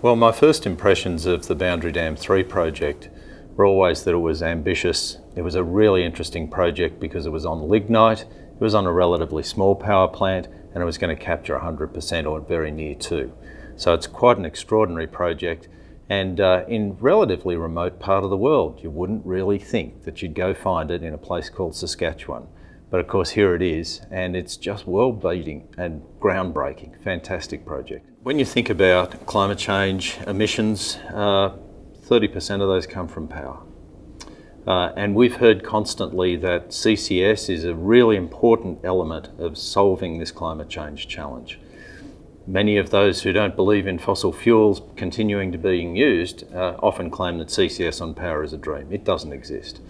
Well, my first impressions of the Boundary Dam 3 project were always that it was ambitious. It was a really interesting project because it was on lignite, it was on a relatively small power plant, and it was going to capture 100% or very near to. So it's quite an extraordinary project, and in relatively remote part of the world. You wouldn't really think that you'd go find it in a place called Saskatchewan. But of course here it is, and it's just world-beating and groundbreaking. Fantastic project. When you think about climate change emissions, 30% of those come from power. And we've heard constantly that CCS is a really important element of solving this climate change challenge. Many of those who don't believe in fossil fuels continuing to being used often claim that CCS on power is a dream. It doesn't exist.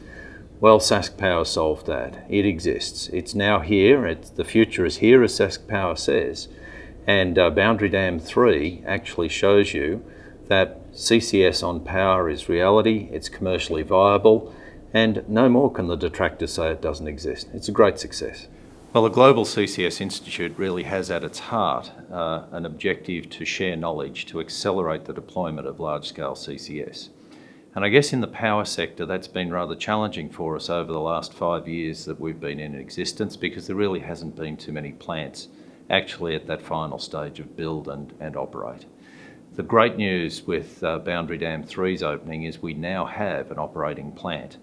Well, SaskPower solved that. It exists. It's now here. The future is here, as SaskPower says. And Boundary Dam 3 actually shows you that CCS on power is reality, it's commercially viable, and no more can the detractors say it doesn't exist. It's a great success. Well, the Global CCS Institute really has at its heart an objective to share knowledge, to accelerate the deployment of large-scale CCS. And I guess in the power sector, that's been rather challenging for us over the last 5 years that we've been in existence, because there really hasn't been too many plants actually at that final stage of build and operate. The great news with Boundary Dam 3's opening is we now have an operating plant,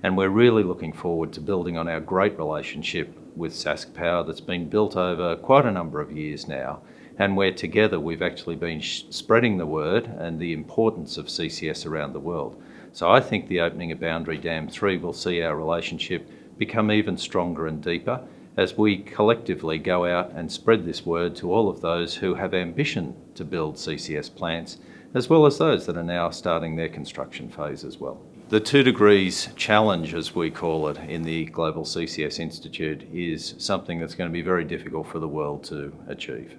and we're really looking forward to building on our great relationship with SaskPower that's been built over quite a number of years now, and where together we've actually been spreading the word and the importance of CCS around the world. So I think the opening of Boundary Dam 3 will see our relationship become even stronger and deeper as we collectively go out and spread this word to all of those who have ambition to build CCS plants, as well as those that are now starting their construction phase as well. The 2 degrees challenge, as we call it in the Global CCS Institute, is something that's going to be very difficult for the world to achieve.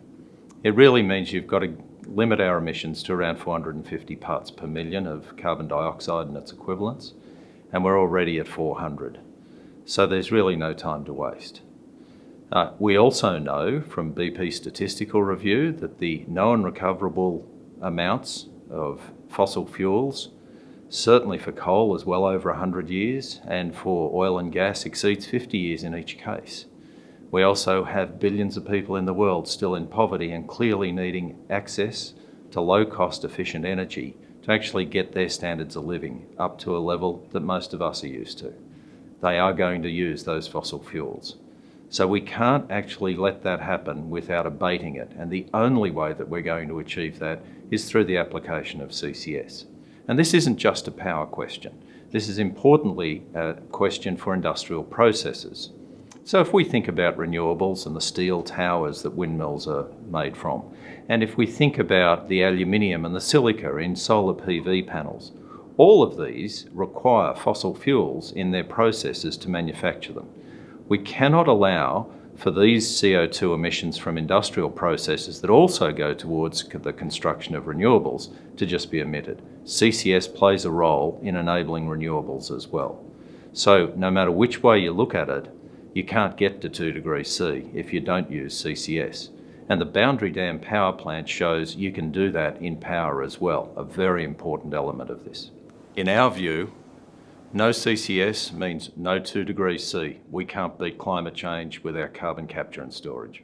It really means you've got to limit our emissions to around 450 parts per million of carbon dioxide and its equivalents, and we're already at 400. So there's really no time to waste. We also know from BP statistical review that the known recoverable amounts of fossil fuels, certainly for coal, is well over 100 years, and for oil and gas exceeds 50 years in each case. We also have billions of people in the world still in poverty and clearly needing access to low-cost, efficient energy to actually get their standards of living up to a level that most of us are used to. They are going to use those fossil fuels. So we can't actually let that happen without abating it, and the only way that we're going to achieve that is through the application of CCS. And this isn't just a power question. This is importantly a question for industrial processes. So if we think about renewables and the steel towers that windmills are made from, and if we think about the aluminium and the silica in solar PV panels, all of these require fossil fuels in their processes to manufacture them. We cannot allow for these CO2 emissions from industrial processes that also go towards the construction of renewables to just be emitted. CCS plays a role in enabling renewables as well. So no matter which way you look at it, you can't get to 2 degrees C if you don't use CCS. And the Boundary Dam power plant shows you can do that in power as well, a very important element of this. In our view, no CCS means no 2 degrees C. We can't beat climate change with our carbon capture and storage.